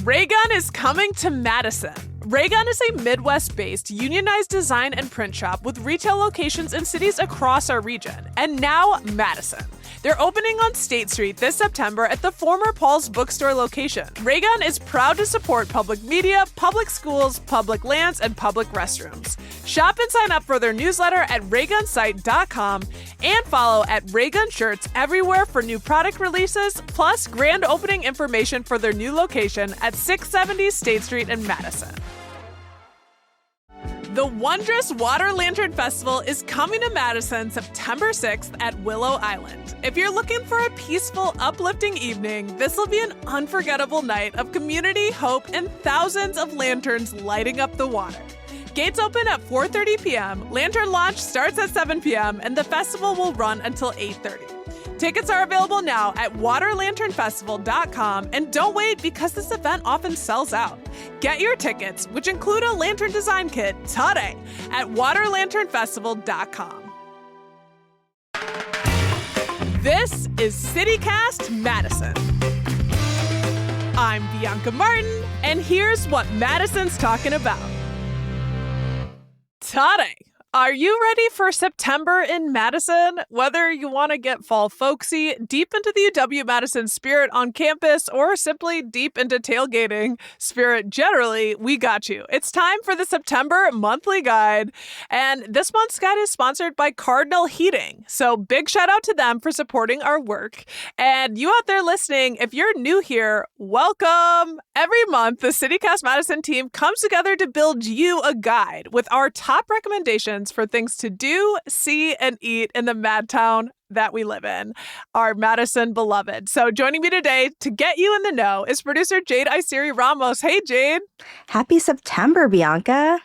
Raygun is coming to Madison. Raygun is a Midwest-based unionized design and print shop with retail locations in cities across our region, and now Madison. They're opening on State Street this September at the former Paul's Bookstore location. Raygun is proud to support public media, public schools, public lands, and public restrooms. Shop and sign up for their newsletter at raygunsite.com and follow at Raygun Shirts everywhere for new product releases, plus grand opening information for their new location at 670 State Street in Madison. The Wondrous Water Lantern Festival is coming to Madison September 6th at Willow Island. If you're looking for a peaceful, uplifting evening, this will be an unforgettable night of community, hope, and thousands of lanterns lighting up the water. Gates open at 4:30 p.m., lantern launch starts at 7 p.m., and the festival will run until 8:30. Tickets are available now at waterlanternfestival.com, and don't wait because this event often sells out. Get your tickets, which include a lantern design kit, today at waterlanternfestival.com. This is CityCast Madison. I'm Bianca Martin, and here's what Madison's talking about. Today. Are you ready for September in Madison? Whether you want to get fall folksy, deep into the UW-Madison spirit on campus, or simply deep into tailgating spirit generally, we got you. It's time for the September monthly guide. And this month's guide is sponsored by Cardinal Heating. So big shout out to them for supporting our work. And you out there listening, if you're new here, welcome. Every month, the CityCast Madison team comes together to build you a guide with our top recommendations for things to do, see, and eat in the Mad Town that we live in, our Madison beloved. So joining me today to get you in the know is producer Jade Isiri Ramos. Hey, Jade. Happy September, Bianca.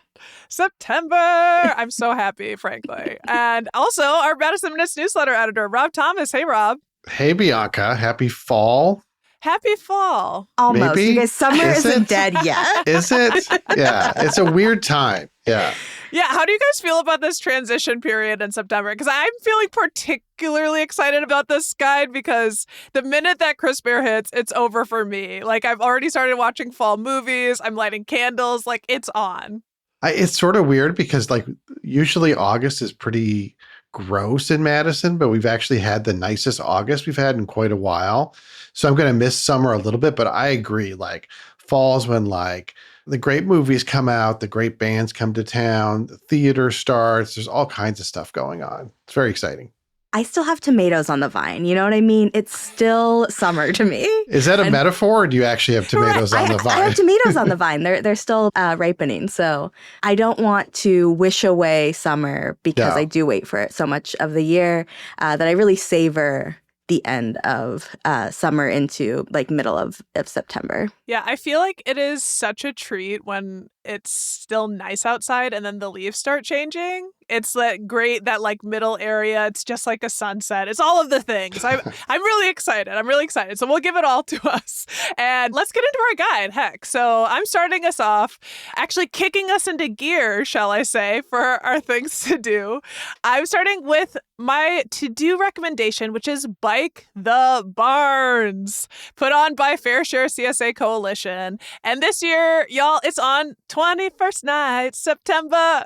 September. I'm so happy, frankly. And also our Madison Minutes newsletter editor, Rob Thomas. Hey, Rob. Hey, Bianca. Happy fall. Happy fall. Almost. Maybe? You guys, summer isn't dead yet. Is it? Yeah. It's a weird time. Yeah. Yeah, how do you guys feel about this transition period in September? Because I'm feeling particularly excited about this guide because the minute that crisp air hits, it's over for me. Like, I've already started watching fall movies. I'm lighting candles. Like, it's on. It's sort of weird because, like, usually August is pretty gross in Madison, but we've actually had the nicest August we've had in quite a while. So I'm going to miss summer a little bit, but I agree. Like, fall's when, like, the great movies come out, the great bands come to town, the theater starts. There's all kinds of stuff going on. It's very exciting. I still have tomatoes on the vine. You know what I mean? It's still summer to me. Is that a metaphor, or do you actually have tomatoes on the vine? I have tomatoes on the vine. They're still ripening. So I don't want to wish away summer because I do wait for it so much of the year that I really savor the end of summer into like middle of September. Yeah, I feel like it is such a treat when it's still nice outside and then the leaves start changing. It's like great, that like middle area. It's just like a sunset. It's all of the things. I'm really excited. I'm really excited. So we'll give it all to us. And let's get into our guide. Heck. So I'm starting us off, actually kicking us into gear, shall I say, for our things to do. I'm starting with my to-do recommendation, which is Bike the Barns, put on by Fair Share CSA Coalition. And this year, y'all, it's on 21st night, September.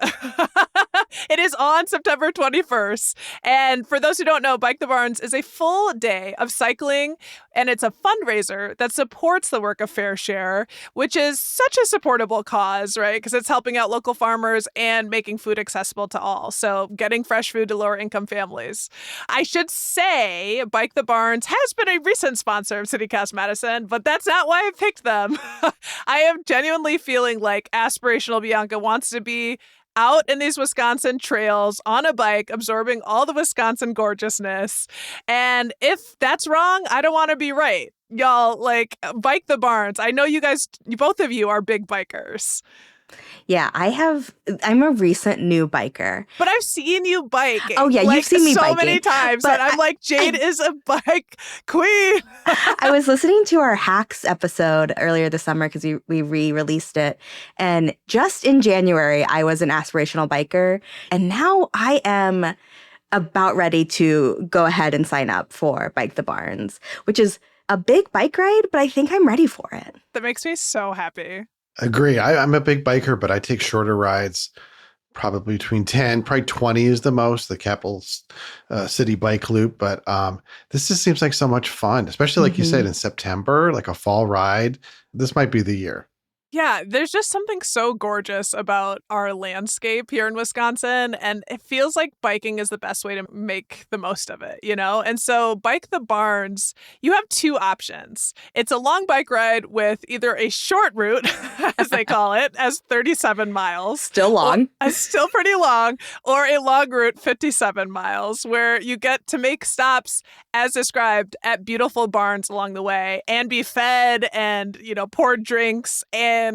It is on September 21st. And for those who don't know, Bike the Barns is a full day of cycling, and it's a fundraiser that supports the work of Fair Share, which is such a supportable cause, right? Because it's helping out local farmers and making food accessible to all. So getting fresh food to lower income families. I should say Bike the Barns has been a recent sponsor of CityCast Madison, but that's not why I picked them. I am genuinely feeling like aspirational Bianca wants to be out in these Wisconsin trails on a bike, absorbing all the Wisconsin gorgeousness. And if that's wrong, I don't want to be right. Y'all, like, Bike the Barns. I know you guys, both of you are big bikers. Yeah, I'm a recent new biker. But I've seen you bike. Oh, yeah, like, you've seen me so biking. many times. And I'm like, Jade is a bike queen. I was listening to our Hacks episode earlier this summer because we re-released it. And just in January, I was an aspirational biker. And now I am about ready to go ahead and sign up for Bike the Barns, which is a big bike ride, but I think I'm ready for it. That makes me so happy. Agree. I'm a big biker, but I take shorter rides, probably between 10, probably 20 is the most, the Capital City Bike Loop. But this just seems like so much fun, especially like you said, in September, like a fall ride. This might be the year. Yeah, there's just something so gorgeous about our landscape here in Wisconsin, and it feels like biking is the best way to make the most of it, you know? And so Bike the Barns, you have two options. It's a long bike ride with either a short route, as they call it, as 37 miles. Still long. Still pretty long, or a long route, 57 miles, where you get to make stops as described at beautiful barns along the way and be fed and, you know, pour drinks and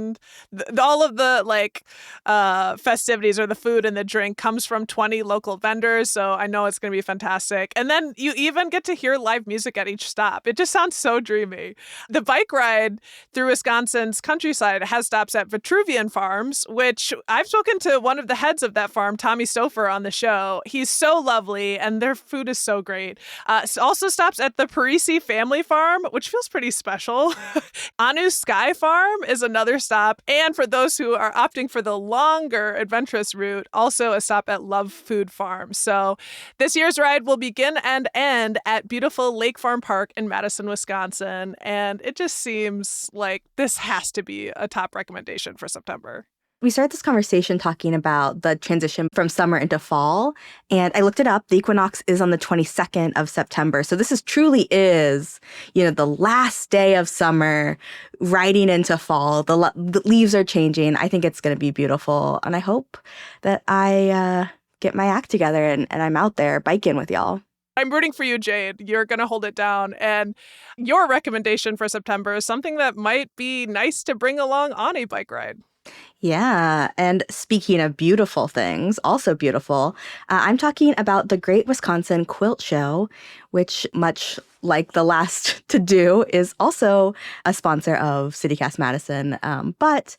all of the festivities or the food and the drink comes from 20 local vendors. So I know it's going to be fantastic. And then you even get to hear live music at each stop. It just sounds so dreamy. The bike ride through Wisconsin's countryside has stops at Vitruvian Farms, which I've spoken to one of the heads of that farm, Tommy Stouffer, on the show. He's so lovely and their food is so great. Also stops at the Parisi Family Farm, which feels pretty special. Anu Sky Farm is another stop. And for those who are opting for the longer adventurous route, also a stop at Love Food Farm. So this year's ride will begin and end at beautiful Lake Farm Park in Madison, Wisconsin. And it just seems like this has to be a top recommendation for September. We started this conversation talking about the transition from summer into fall, and I looked it up. The equinox is on the 22nd of September. So this truly is, the last day of summer, riding into fall. The leaves are changing. I think it's going to be beautiful, and I hope that I get my act together and I'm out there biking with y'all. I'm rooting for you, Jade. You're going to hold it down. And your recommendation for September is something that might be nice to bring along on a bike ride. Yeah. And speaking of beautiful things, also beautiful, I'm talking about the Great Wisconsin Quilt Show, which, much like the last to do, is also a sponsor of CityCast Madison. But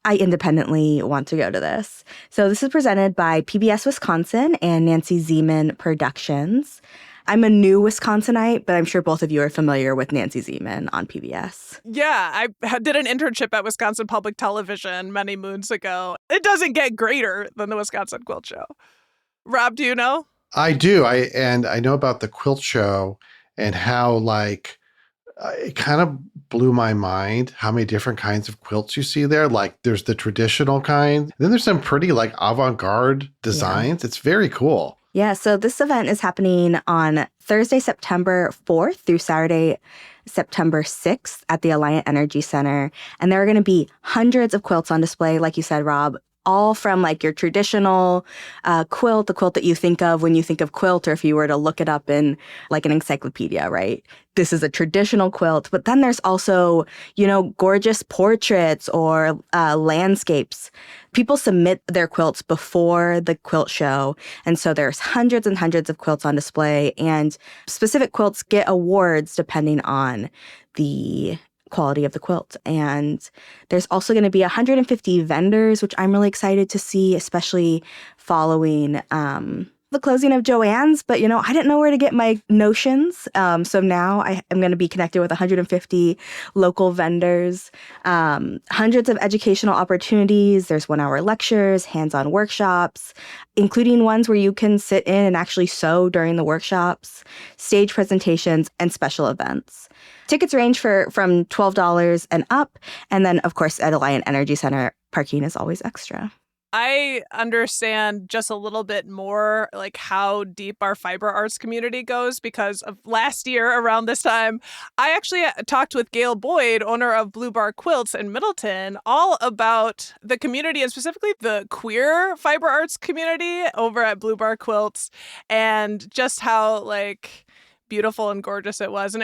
I independently want to go to this. So this is presented by PBS Wisconsin and Nancy Zeman Productions. I'm a new Wisconsinite, but I'm sure both of you are familiar with Nancy Zeman on PBS. Yeah, I did an internship at Wisconsin Public Television many moons ago. It doesn't get greater than the Wisconsin Quilt Show. Rob, do you know? I do. I know about the Quilt Show and how it kind of blew my mind how many different kinds of quilts you see there. Like there's the traditional kind. Then there's some pretty avant-garde designs. Yeah. It's very cool. Yeah, so this event is happening on Thursday, September 4th through Saturday, September 6th at the Alliant Energy Center. And there are going to be hundreds of quilts on display, like you said, Rob, all from your traditional quilt, the quilt that you think of when you think of quilt, or if you were to look it up in an encyclopedia, right? This is a traditional quilt. But then there's also, gorgeous portraits or landscapes. People submit their quilts before the quilt show. And so there's hundreds and hundreds of quilts on display, and specific quilts get awards depending on the quality of the quilt. And there's also going to be 150 vendors, which I'm really excited to see, especially following the closing of Joann's. But, I didn't know where to get my notions. So now I am going to be connected with 150 local vendors, hundreds of educational opportunities. There's 1-hour lectures, hands-on workshops, including ones where you can sit in and actually sew during the workshops, stage presentations, and special events. Tickets range from $12 and up. And then, of course, at Alliant Energy Center, parking is always extra. I understand just a little bit more how deep our fiber arts community goes, because of last year around this time, I actually talked with Gail Boyd, owner of Blue Bar Quilts in Middleton, all about the community and specifically the queer fiber arts community over at Blue Bar Quilts, and just how beautiful and gorgeous it was. And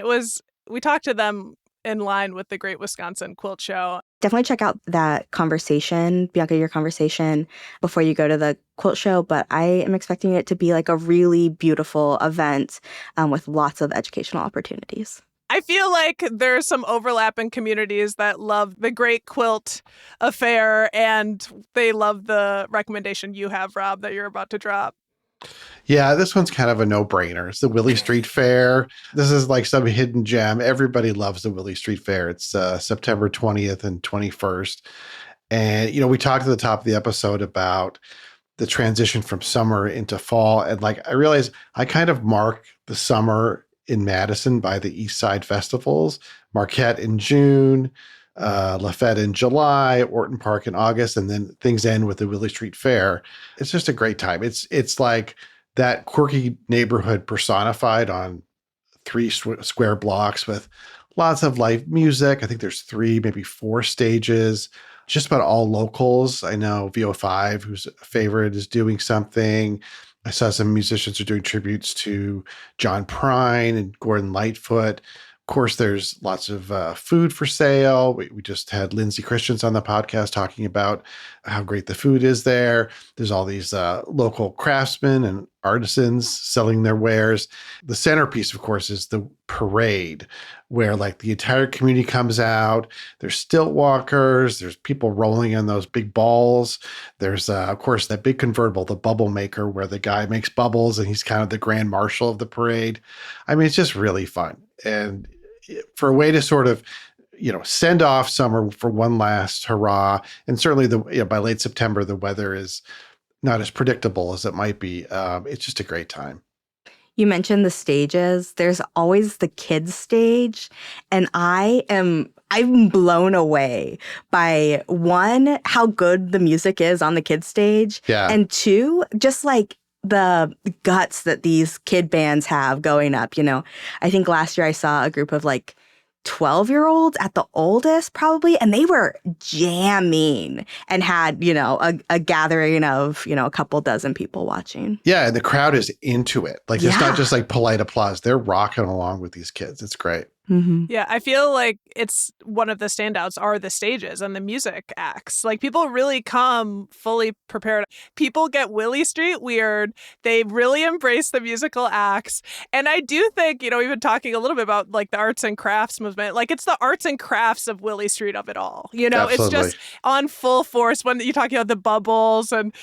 we talked to them in line with the Great Wisconsin Quilt Show. Definitely check out that conversation, Bianca, your conversation, before you go to the quilt show. But I am expecting it to be a really beautiful event with lots of educational opportunities. I feel like there's some overlap in communities that love the Great Quilt Affair, and they love the recommendation you have, Rob, that you're about to drop. Yeah, this one's kind of a no-brainer. It's the Willie Street Fair. This is like some hidden gem. Everybody loves the Willie Street Fair. It's September 20th and 21st. And, we talked at the top of the episode about the transition from summer into fall. And like, I realized I kind of mark the summer in Madison by the East Side festivals, Marquette in June, Lafayette in July, Orton Park in August, and then things end with the Willie Street Fair. It's just a great time. It's like that quirky neighborhood personified on three square blocks with lots of live music. I think there's 3, maybe 4 stages, just about all locals. I know VO5, who's a favorite, is doing something. I saw some musicians are doing tributes to John Prine and Gordon Lightfoot. Of course, there's lots of food for sale. We just had Lindsay Christians on the podcast talking about how great the food is there. There's all these local craftsmen and artisans selling their wares. The centerpiece, of course, is the parade, where like the entire community comes out. There's stilt walkers. There's people rolling in those big balls. There's, of course, that big convertible, the bubble maker, where the guy makes bubbles and he's kind of the grand marshal of the parade. I mean, it's just really fun. And for a way to sort of, send off summer for one last hurrah. And certainly by late September, the weather is not as predictable as it might be. It's just a great time. You mentioned the stages. There's always the kids stage. And I'm blown away by, one, how good the music is on the kids stage. Yeah. And 2, just like the guts that these kid bands have going up. I think last year I saw a group of like 12-year-olds at the oldest probably, and they were jamming and had, a gathering of, a couple dozen people watching. Yeah, and the crowd is into it. Like, it's not just like polite applause. They're rocking along with these kids. It's great. Mm-hmm. Yeah, I feel like it's one of the standouts are the stages and the music acts. Like, people really come fully prepared. People get Willie Street weird. They really embrace the musical acts. And I do think, we've been talking a little bit about like the arts and crafts movement. Like, it's the arts and crafts of Willie Street of it all. Absolutely. It's just on full force when you're talking about the bubbles and,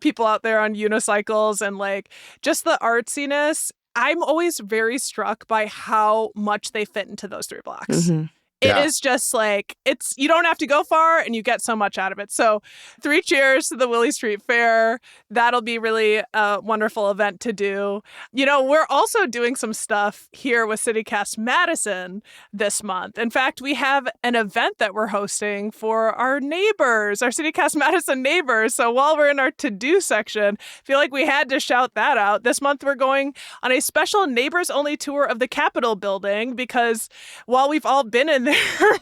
people out there on unicycles and like just the artsiness. I'm always very struck by how much they fit into those 3 blocks. Mm-hmm. It is just like, you don't have to go far and you get so much out of it. So 3 cheers to the Willie Street Fair. That'll be really a wonderful event to do. We're also doing some stuff here with CityCast Madison this month. In fact, we have an event that we're hosting for our neighbors, our CityCast Madison neighbors. So while we're in our to-do section, I feel like we had to shout that out. This month, we're going on a special neighbors-only tour of the Capitol building because while we've all been in there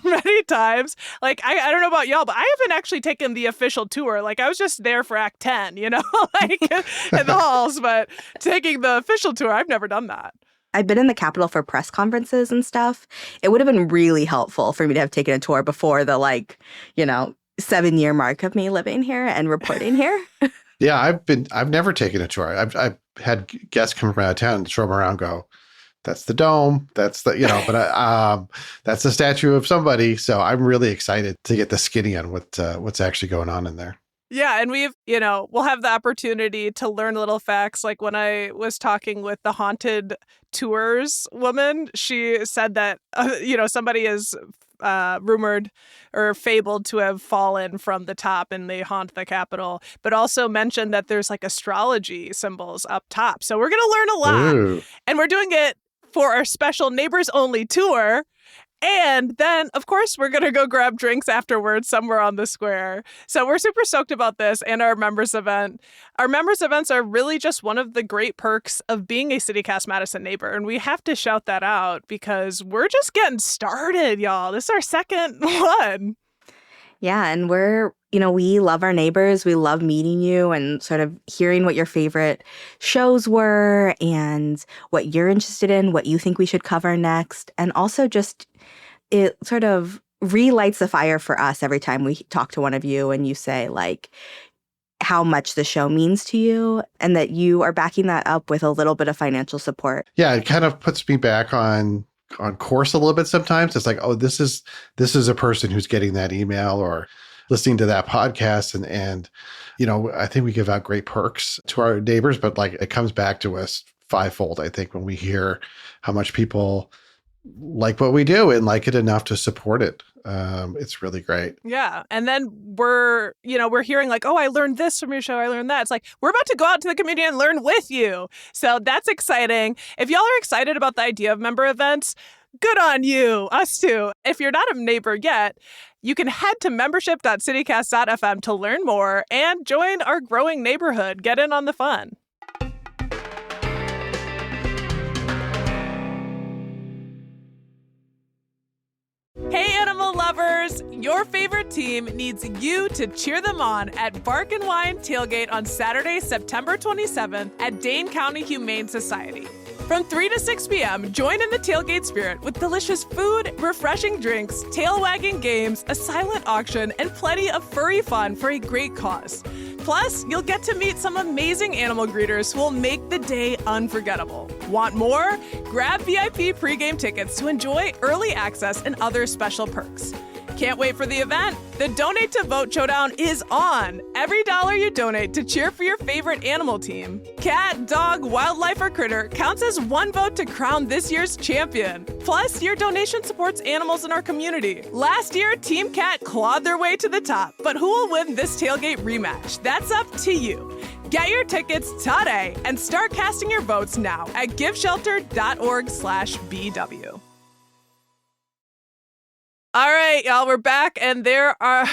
many times, like I don't know about y'all, but I haven't actually taken the official tour. Like, I was just there for Act 10, like in the halls, but taking the official tour, I've never done that. I've been in the Capitol for press conferences and stuff. It would have been really helpful for me to have taken a tour before the 7-year mark of me living here and reporting here. Yeah, I've never taken a tour. I've had guests come from out of town and show them around, go, that's the dome. That's the, but that's the statue of somebody. So I'm really excited to get the skinny on what's actually going on in there. Yeah, and we'll have the opportunity to learn little facts. Like when I was talking with the haunted tours woman, she said that, somebody is rumored or fabled to have fallen from the top and they haunt the Capitol, but also mentioned that there's like astrology symbols up top. So we're going to learn a lot. Ooh. And we're doing it for our special neighbors only tour. And then, of course, we're going to go grab drinks afterwards somewhere on the square. So we're super stoked about this and our members event. Our members events are really just one of the great perks of being a CityCast Madison neighbor. And we have to shout that out because we're just getting started, y'all. This is our second one. Yeah, and we love our neighbors. We love meeting you and sort of hearing what your favorite shows were and what you're interested in, what you think we should cover next. And also just it sort of relights the fire for us every time we talk to one of you and you say like how much the show means to you and that you are backing that up with a little bit of financial support. Yeah, it kind of puts me back on course a little bit sometimes. It's like, oh, this is a person who's getting that email or listening to that podcast. And, I think we give out great perks to our neighbors, but like it comes back to us fivefold, I think, when we hear how much people like what we do and like it enough to support it. It's really great. Yeah. And then we're hearing like, oh, I learned this from your show. I learned that. It's like, we're about to go out to the community and learn with you. So that's exciting. If y'all are excited about the idea of member events, good on you. Us too. If you're not a neighbor yet, you can head to membership.citycast.fm to learn more and join our growing neighborhood. Get in on the fun. Hey, animal lovers! Your favorite team needs you to cheer them on at Bark and Wine Tailgate on Saturday, September 27th at Dane County Humane Society. From 3 to 6 p.m., join in the tailgate spirit with delicious food, refreshing drinks, tail-wagging games, a silent auction, and plenty of furry fun for a great cause. Plus, you'll get to meet some amazing animal greeters who will make the day unforgettable. Want more? Grab VIP pregame tickets to enjoy early access and other special perks. Can't wait for the event? The Donate to Vote Showdown is on. Every dollar you donate to cheer for your favorite animal team, cat, dog, wildlife, or critter, counts as one vote to crown this year's champion. Plus, your donation supports animals in our community. Last year, Team Cat clawed their way to the top, but who will win this tailgate rematch? That's up to you. Get your tickets today and start casting your votes now at giveshelter.org/BW. All right, y'all, we're back, and there are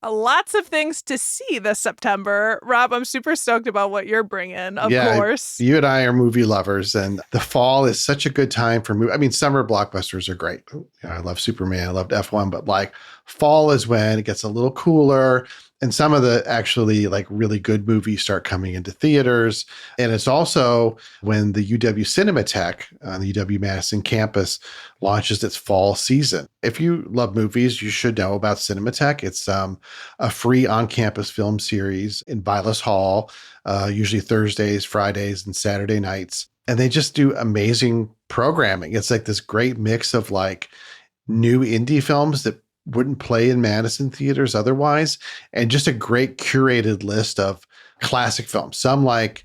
lots of things to see this September. Rob, I'm super stoked about what you're bringing, of course. You and I are movie lovers, and the fall is such a good time for movies. I mean, summer blockbusters are great. I love Superman, I loved F1, but like fall is when it gets a little cooler. And some of the actually like really good movies start coming into theaters. And it's also when the UW Cinematheque on the UW Madison campus launches its fall season. If you love movies, you should know about Cinematheque. It's a free on-campus film series in Vilas Hall, usually Thursdays, Fridays, and Saturday nights. And they just do amazing programming. It's like this great mix of like new indie films that wouldn't play in Madison theaters otherwise, and just a great curated list of classic films. Some like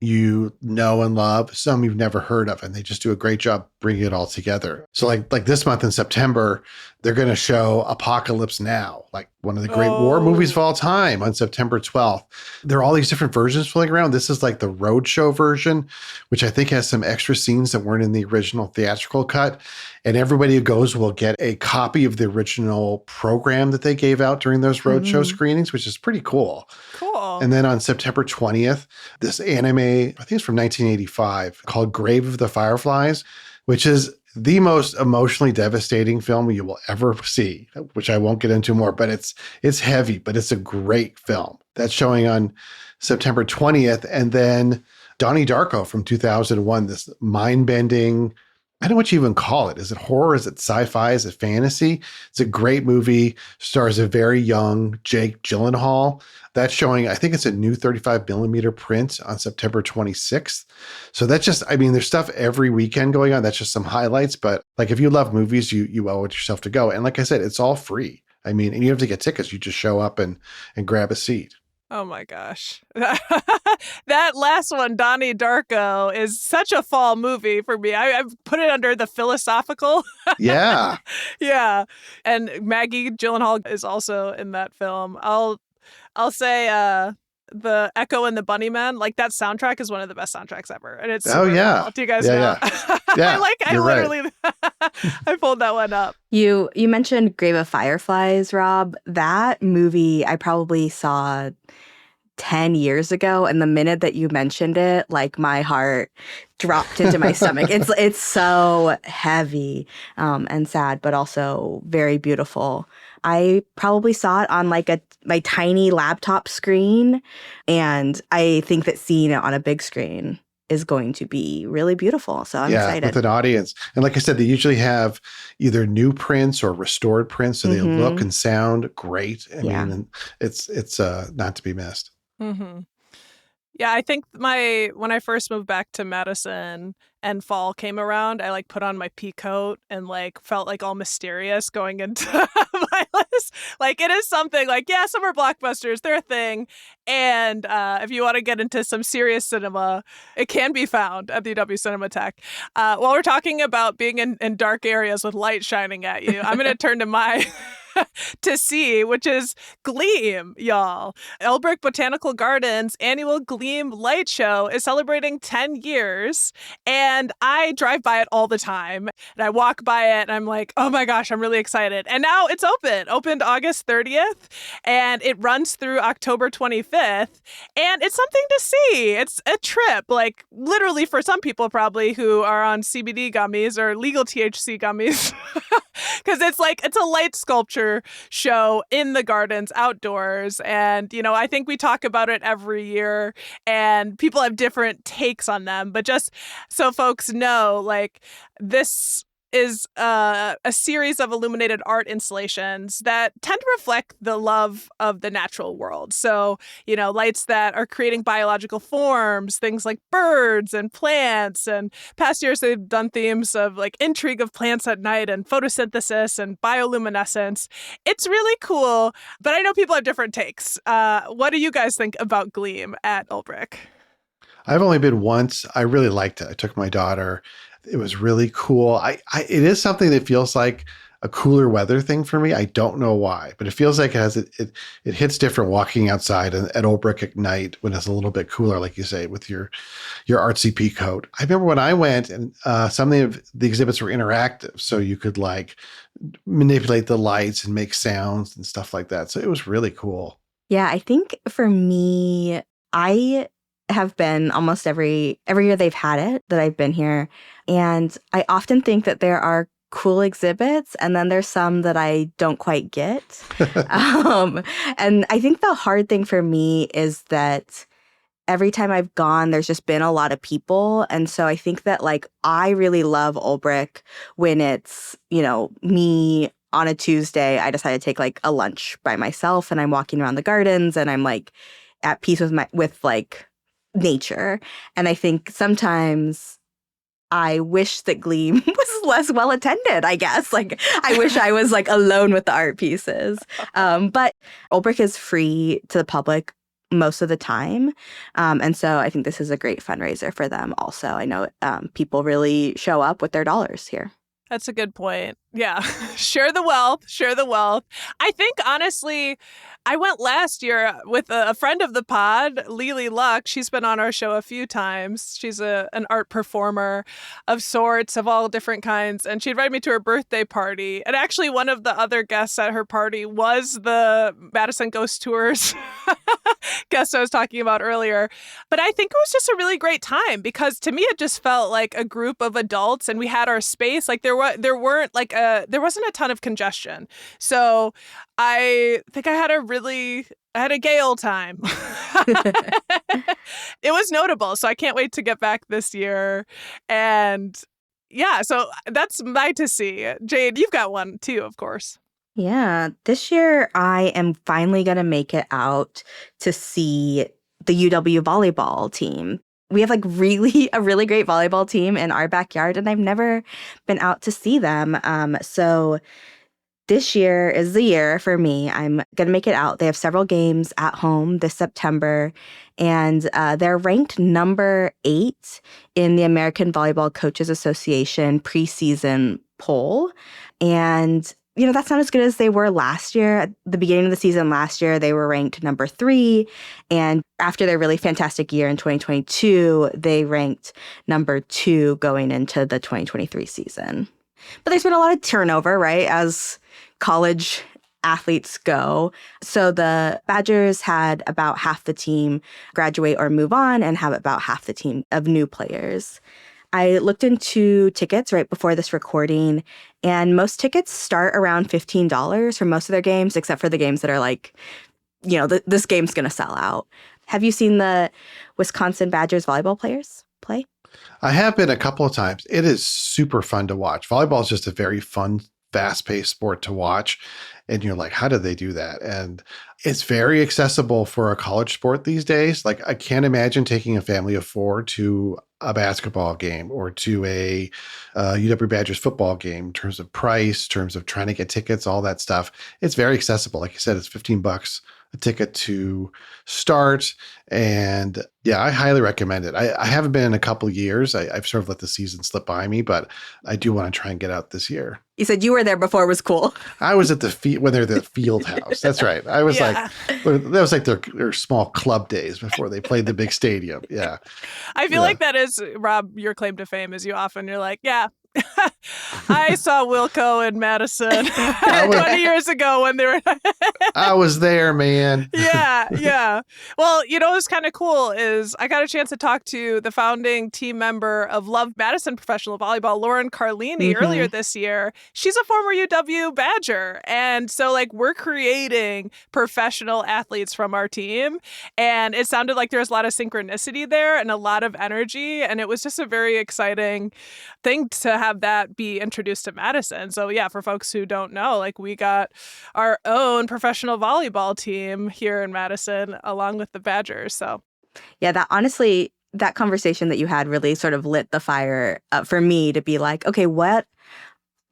you know and love, some you've never heard of, and they just do a great job bringing it all together. So like this month in September, they're going to show Apocalypse Now, like one of the great war movies of all time, on September 12th. There are all these different versions floating around. This is like the roadshow version, which I think has some extra scenes that weren't in the original theatrical cut. And everybody who goes will get a copy of the original program that they gave out during those roadshow screenings, which is pretty cool. Cool. And then on September 20th, this anime, I think it's from 1985, called Grave of the Fireflies, which is the most emotionally devastating film you will ever see, which I won't get into more, but it's heavy, but it's a great film. That's showing on September 20th. And then Donnie Darko from 2001, this mind-bending, I don't know what you even call it. Is it horror? Is it sci-fi? Is it fantasy? It's a great movie. Stars a very young Jake Gyllenhaal. That's showing, I think it's a new 35 millimeter print on September 26th. So that's just, I mean, there's stuff every weekend going on. That's just some highlights. But like, if you love movies, you owe it yourself to go. And like I said, it's all free. I mean, and you have to get tickets. You just show up and grab a seat. Oh my gosh. That last one, Donnie Darko, is such a fall movie for me. I've put it under the philosophical. Yeah. Yeah. And Maggie Gyllenhaal is also in that film. I'll say the Echo and the Bunnymen, like that soundtrack is one of the best soundtracks ever. And it's oh yeah. Cool. Do you guys know? Yeah. I literally I pulled that one up. You mentioned Grave of Fireflies, Rob. That movie I probably saw 10 years ago, and the minute that you mentioned it, like my heart dropped into my stomach. It's so heavy and sad, but also very beautiful. I probably saw it on like my tiny laptop screen, and I think that seeing it on a big screen is going to be really beautiful. So I'm excited. With an audience. And like I said, they usually have either new prints or restored prints, so they look and sound great. I mean, it's not to be missed. Mm-hmm. Yeah, I think when I first moved back to Madison and fall came around, I like put on my pea coat and like felt like all mysterious going into my list. Like it is something like, yeah, summer blockbusters, they're a thing. And if you want to get into some serious cinema, it can be found at the UW Cinematheque. While we're talking about being in dark areas with light shining at you, I'm going to turn to my to see, which is Gleam, y'all. Elbrick Botanical Gardens annual Gleam Light Show is celebrating 10 years, and I drive by it all the time. And I walk by it, and I'm like, oh my gosh, I'm really excited. And now it's opened August 30th, and it runs through October 25th, and it's something to see. It's a trip, like literally for some people probably who are on CBD gummies or legal THC gummies, because it's a light sculpture show in the gardens outdoors. And, you know, I think we talk about it every year and people have different takes on them. But just so folks know, like this is a series of illuminated art installations that tend to reflect the love of the natural world. So, you know, lights that are creating biological forms, things like birds and plants. And past years, they've done themes of like intrigue of plants at night and photosynthesis and bioluminescence. It's really cool, but I know people have different takes. What do you guys think about Gleam at Ulbrich? I've only been once. I really liked it. I took my daughter. It was really cool. It is something that feels like a cooler weather thing for me. I don't know why, but it feels like it hits different walking outside at Old Brick at night when it's a little bit cooler, like you say, with your artsy pea coat. I remember when I went and some of the exhibits were interactive, so you could like manipulate the lights and make sounds and stuff like that. So it was really cool. Yeah, I think for me, I have been almost every year they've had it that I've been here. And I often think that there are cool exhibits and then there's some that I don't quite get. And I think the hard thing for me is that every time I've gone, there's just been a lot of people. And so I think that like I really love Ulbrich when it's, you know, me on a Tuesday, I decide to take like a lunch by myself and I'm walking around the gardens and I'm like at peace with like nature. And I think sometimes I wish that Gleam was less well attended, I guess. Like, I wish I was like alone with the art pieces. But Ulbrich is free to the public most of the time. And so I think this is a great fundraiser for them also. I know people really show up with their dollars here. That's a good point. Yeah. Share the wealth. Share the wealth. I think, honestly, I went last year with a friend of the pod, Lily Luck. She's been on our show a few times. She's an art performer of sorts, of all different kinds. And she invited me to her birthday party. And actually, one of the other guests at her party was the Madison Ghost Tours guest I was talking about earlier. But I think it was just a really great time because to me, it just felt like a group of adults and we had our space. Like there wasn't a ton of congestion. So I think I had a gay old time. It was notable. So I can't wait to get back this year. And yeah, so that's my to see. Jade, you've got one too, of course. Yeah, this year I am finally going to make it out to see the UW volleyball team. We have like a really great volleyball team in our backyard, and I've never been out to see them. So this year is the year for me. I'm going to make it out. They have several games at home this September, and they're ranked number 8 in the American Volleyball Coaches Association preseason poll. And you know, that's not as good as they were last year. At the beginning of the season last year, they were ranked number 3. And after their really fantastic year in 2022, they ranked number 2 going into the 2023 season. But there's been a lot of turnover, right, as college athletes go. So the Badgers had about half the team graduate or move on and have about half the team of new players. I looked into tickets right before this recording, and most tickets start around $15 for most of their games, except for the games that are like, you know, this game's going to sell out. Have you seen the Wisconsin Badgers volleyball players play? I have been a couple of times. It is super fun to watch. Volleyball is just a very fun fast-paced sport to watch. And you're like, how did they do that? And it's very accessible for a college sport these days. Like, I can't imagine taking a family of 4 to a basketball game or to a UW Badgers football game in terms of price, terms of trying to get tickets, all that stuff. It's very accessible. Like you said, it's $15 a ticket to start. And yeah, I highly recommend it. I haven't been in a couple of years. I've sort of let the season slip by me, but I do want to try and get out this year. You said you were there before it was cool. I was at when they're the field house. That's right. I was that was like their small club days before they played the big stadium. Yeah. I feel like that is, Rob, your claim to fame is you're like, yeah, I saw Wilco and Madison 20 years ago when they were. I was there, man. Yeah. Well, what's kind of cool is I got a chance to talk to the founding team member of Love Madison Professional Volleyball, Lauren Carlini, earlier this year. She's a former UW Badger. And so, we're creating professional athletes from our team. And it sounded like there was a lot of synchronicity there and a lot of energy. And it was just a very exciting thing to have that be introduced to Madison. So yeah, for folks who don't know, we got our own professional volleyball team here in Madison along with the Badgers. So yeah, that conversation that you had really sort of lit the fire for me to be like, okay, what?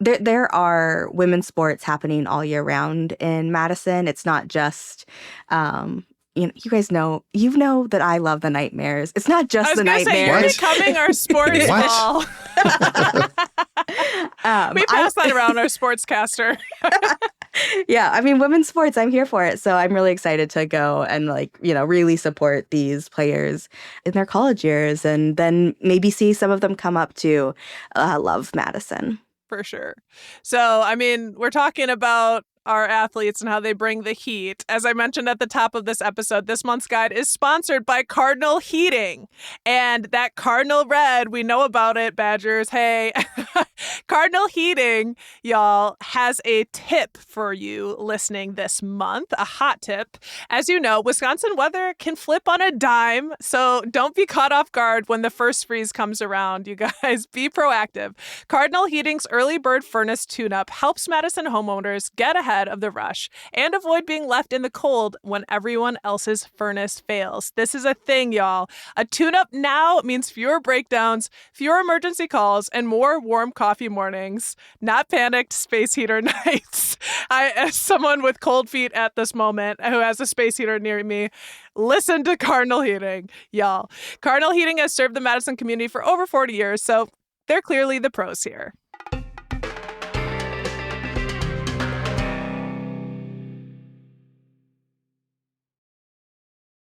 There are women's sports happening all year round in Madison. It's not just you guys know that I love the Nightmares. It's not just the Nightmares. You're becoming our sports ball. We pass that around our sportscaster. Yeah, I mean, women's sports, I'm here for it. So I'm really excited to go and really support these players in their college years and then maybe see some of them come up to Love Madison. For sure. So, I mean, we're talking about our athletes and how they bring the heat. As I mentioned at the top of this episode, this month's guide is sponsored by Cardinal Heating. And that Cardinal Red, we know about it, Badgers. Hey, Cardinal Heating, y'all, has a tip for you listening this month, a hot tip. As you know, Wisconsin weather can flip on a dime, so don't be caught off guard when the first freeze comes around, you guys. Be proactive. Cardinal Heating's Early Bird Furnace Tune-Up helps Madison homeowners get ahead of the rush and avoid being left in the cold when everyone else's furnace fails. This is a thing, y'all. A tune-up now means fewer breakdowns, fewer emergency calls, and more warm coffee mornings. Not panicked space heater nights. As someone with cold feet at this moment who has a space heater near me, listen to Cardinal Heating, y'all. Cardinal Heating has served the Madison community for over 40 years, so they're clearly the pros here.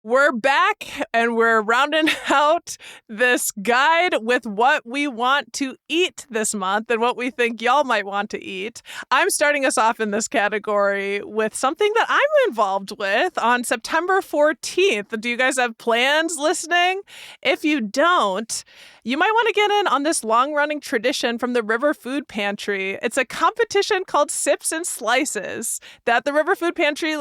We're back and we're rounding out this guide with what we want to eat this month and what we think y'all might want to eat. I'm starting us off in this category with something that I'm involved with on September 14th. Do you guys have plans listening? If you don't, you might want to get in on this long-running tradition from the River Food Pantry. It's a competition called Sips and Slices that the River Food Pantry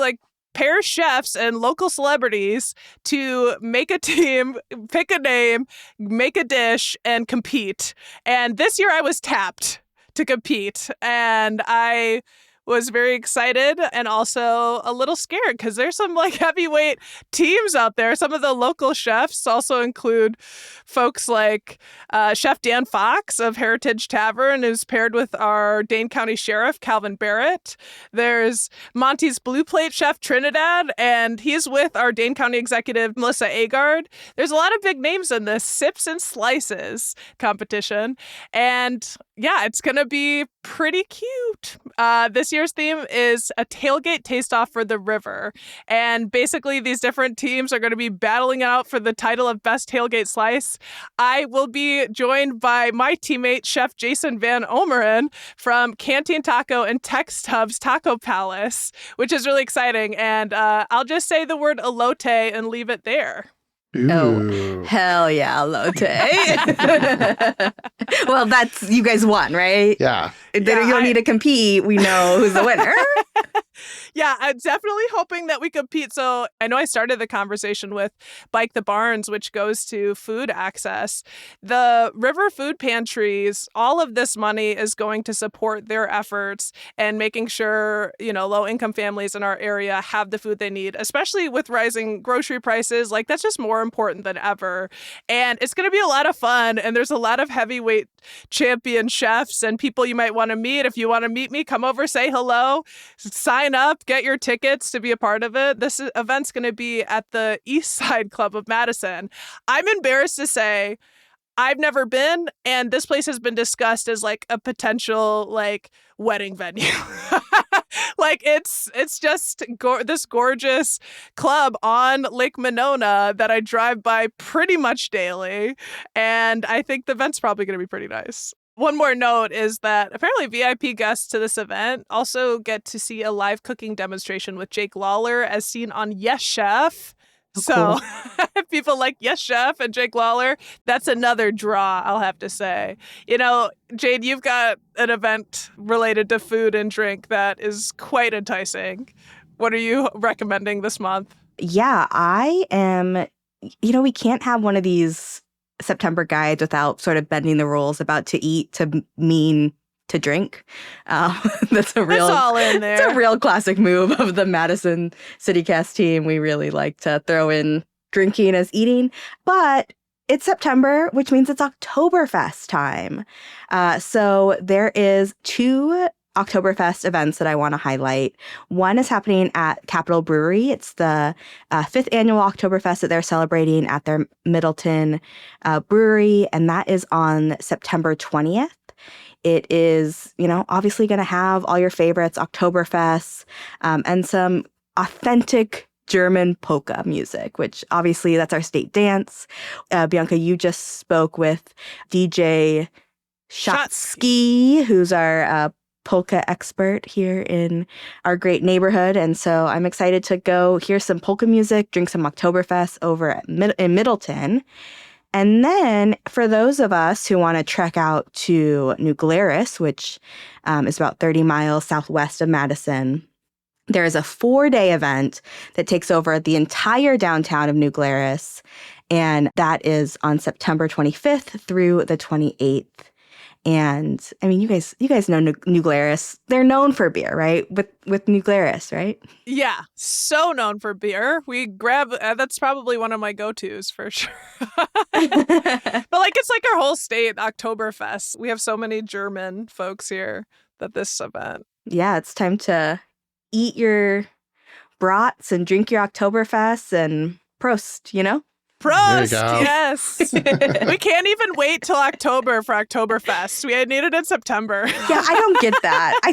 pair chefs and local celebrities to make a team, pick a name, make a dish, and compete. And this year I was tapped to compete. And I was very excited and also a little scared because there's some heavyweight teams out there. Some of the local chefs also include folks like Chef Dan Fox of Heritage Tavern, who's paired with our Dane County Sheriff, Calvin Barrett. There's Monty's Blue Plate Chef Trinidad, and he's with our Dane County Executive, Melissa Agard. There's a lot of big names in this Sips and Slices competition. And yeah, it's going to be pretty cute. This year's theme is a tailgate taste-off for the river. And basically, these different teams are going to be battling out for the title of Best Tailgate Slice. I will be joined by my teammate, Chef Jason Van Omeren from Canteen Taco and Tex Hub's Taco Palace, which is really exciting. And I'll just say the word elote and leave it there. Ooh. Oh, hell yeah, elote. Well, that's, you guys won, right? Yeah. You don't need to compete. We know who's the winner. Yeah, I'm definitely hoping that we compete. So I know I started the conversation with Bike the Barns, which goes to food access. The river food pantries, all of this money is going to support their efforts and making sure, low income families in our area have the food they need, especially with rising grocery prices. Like, that's just more important than ever. And it's going to be a lot of fun. And there's a lot of heavyweight champion chefs and people you might want to meet. If you want to meet me, come over, say hello, sign up, get your tickets to be a part of it. This event's going to be at the East Side Club of Madison. I'm embarrassed to say I've never been, and this place has been discussed as like a potential like wedding venue. Like it's just this gorgeous club on Lake Monona that I drive by pretty much daily, and I think the event's probably going to be pretty nice. One more note is that apparently VIP guests to this event also get to see a live cooking demonstration with Jake Lawler as seen on Yes Chef. Oh, So cool. if people like Yes Chef and Jake Lawler, that's another draw, I'll have to say. Jade, you've got an event related to food and drink that is quite enticing. What are you recommending this month? Yeah, I am. We can't have one of these September guides without sort of bending the rules about to eat to mean to drink. That's all in there. It's a real classic move of the Madison CityCast team. We really like to throw in drinking as eating, but it's September, which means it's Oktoberfest time. So there is 2 Oktoberfest events that I want to highlight. One is happening at Capitol Brewery. It's the 5th annual Oktoberfest that they're celebrating at their Middleton brewery, and that is on September 20th. It is, obviously going to have all your favorites, Oktoberfest, and some authentic German polka music, which obviously that's our state dance. Bianca, you just spoke with DJ Shotsky, who's our polka expert here in our great neighborhood. And so I'm excited to go hear some polka music, drink some Oktoberfest over in Middleton. And then for those of us who want to trek out to New Glarus, which is about 30 miles southwest of Madison, there is a 4-day event that takes over the entire downtown of New Glarus. And that is on September 25th through the 28th. And I mean, you guys know New Glarus. They're known for beer, right? With New Glarus, right? Yeah, so known for beer. We grab that's probably one of my go-tos for sure. But it's like our whole state, Oktoberfest. We have so many German folks here that this event. Yeah, it's time to eat your brats and drink your Oktoberfest and Prost, Prost! Yes. We can't even wait till October for Oktoberfest. We need it in September. Yeah, I don't get that. I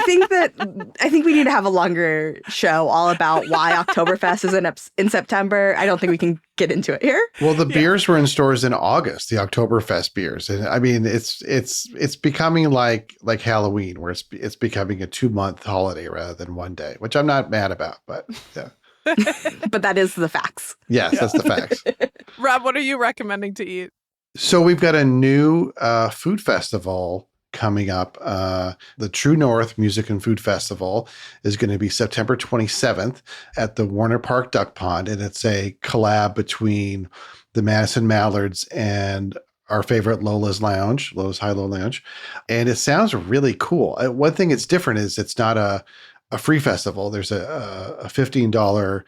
think we need to have a longer show all about why Oktoberfest is in September. I don't think we can get into it here. Well, the beers were in stores in August, the Oktoberfest beers. And I mean, it's becoming like Halloween, where it's becoming a 2-month holiday rather than 1 day, which I'm not mad about, but yeah. But that is the facts. Yes, that's the facts. Rob, what are you recommending to eat? So we've got a new food festival coming up. The True North Music and Food Festival is going to be September 27th at the Warner Park Duck Pond. And it's a collab between the Madison Mallards and our favorite Lola's High-Low Lounge. And it sounds really cool. One thing that's different is it's not a free festival. There's a $15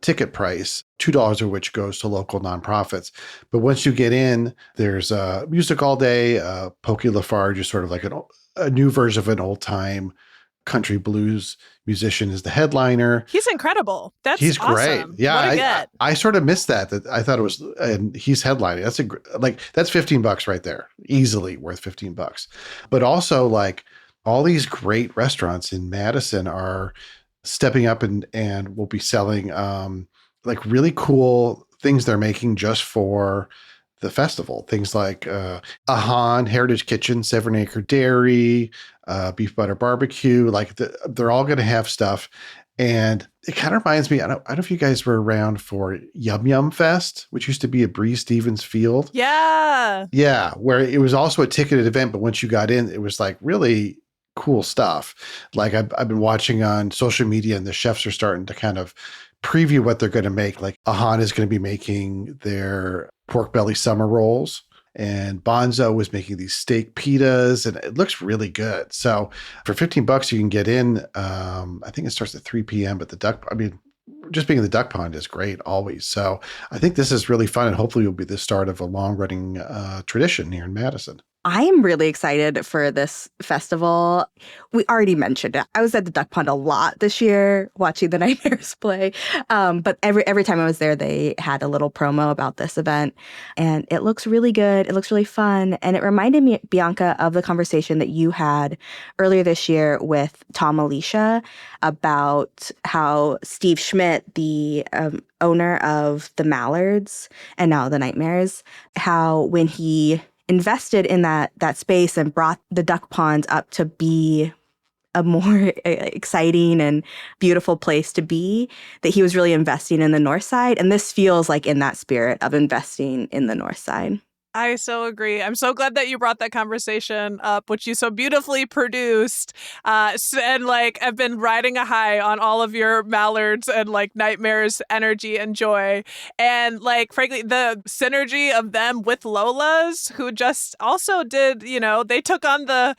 ticket price, $2 of which goes to local nonprofits. But once you get in, there's music all day. Pokey Lafarge is sort of like a new version of an old time country blues musician is the headliner. He's incredible. He's awesome. Great. Yeah, I sort of missed that. I thought it was, and he's headlining. That's $15 right there, easily worth $15. But also all these great restaurants in Madison are stepping up and will be selling really cool things they're making just for the festival. Things like Ahan, Heritage Kitchen, 7 Acre Dairy, Beef Butter Barbecue. They're all going to have stuff. And it kind of reminds me, I don't know if you guys were around for Yum Yum Fest, which used to be at Bree Stevens Field. Yeah. Yeah, where it was also a ticketed event, but once you got in, it was really cool stuff. Like I've been watching on social media, and the chefs are starting to kind of preview what they're going to make. Like Ahan is going to be making their pork belly summer rolls, and Bonzo was making these steak pitas, and it looks really good. So for $15, you can get in. I think it starts at 3 p.m., but just being in the duck pond is great always. So I think this is really fun, and hopefully will be the start of a long running tradition here in Madison. I'm really excited for this festival. We already mentioned it. I was at the duck pond a lot this year watching the Nightmares play. But every time I was there, they had a little promo about this event. And it looks really good. It looks really fun. And it reminded me, Bianca, of the conversation that you had earlier this year with Tom Alicia about how Steve Schmidt, the owner of the Mallards and now the Nightmares, how when he invested in that space and brought the duck ponds up to be a more exciting and beautiful place to be, that he was really investing in the North Side. And this feels like in that spirit of investing in the North Side. I so agree. I'm so glad that you brought that conversation up, which you so beautifully produced. And like, I've been riding a high on all of your Mallards and like Nightmares energy and joy. And like, frankly, the synergy of them with Lola's, who just also did, they took on the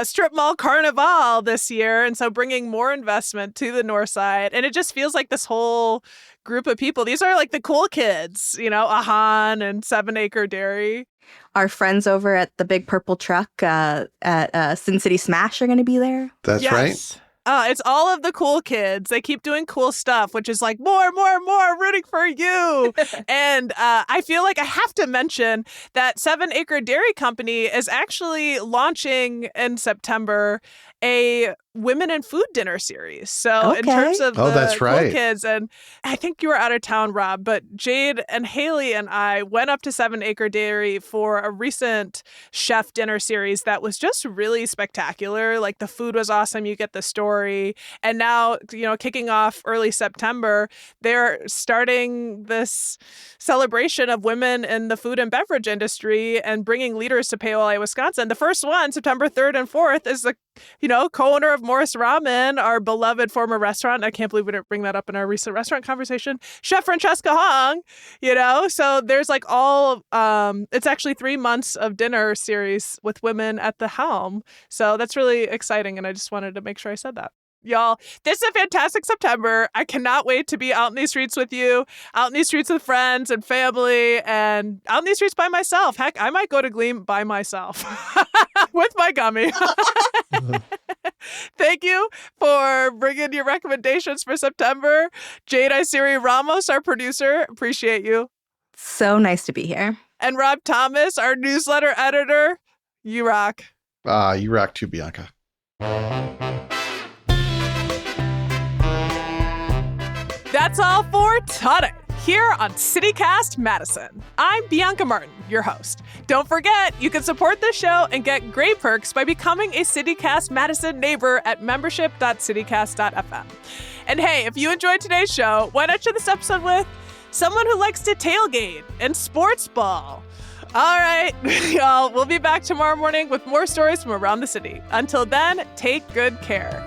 strip mall carnival this year. And so bringing more investment to the North Side. And it just feels like this whole group of people. These are like the cool kids, Ahan and 7 Acre Dairy. Our friends over at the Big Purple Truck at Sin City Smash are going to be there. That's right. It's all of the cool kids. They keep doing cool stuff, which is like more, rooting for you. And I feel like I have to mention that 7 Acre Dairy Company is actually launching in September a women in food dinner series. So in terms of that's cool right. kids, and I think you were out of town, Rob, but Jade and Haley and I went up to 7 Acre Dairy for a recent chef dinner series that was just really spectacular. Like the food was awesome. You get the story. And now, kicking off early September, they're starting this celebration of women in the food and beverage industry and bringing leaders to Paola, Wisconsin. The first one, September 3rd and 4th, is the co-owner of Morris Ramen, our beloved former restaurant. I can't believe we didn't bring that up in our recent restaurant conversation. Chef Francesca Hong, so there's like it's actually 3 months of dinner series with women at the helm. So that's really exciting. And I just wanted to make sure I said that. Y'all, this is a fantastic September. I cannot wait to be out in these streets with you, out in these streets with friends and family, and out in these streets by myself. Heck, I might go to Gleam by myself with my gummy. Thank you for bringing your recommendations for September. Jade Isiri Ramos, our producer. Appreciate you. So nice to be here. And Rob Thomas, our newsletter editor. You rock. You rock too, Bianca. That's all for today here on CityCast Madison. I'm Bianca Martin, your host. Don't forget, you can support this show and get great perks by becoming a CityCast Madison neighbor at membership.citycast.fm. And hey, if you enjoyed today's show, why not share this episode with someone who likes to tailgate and sports ball? All right, y'all, we'll be back tomorrow morning with more stories from around the city. Until then, take good care.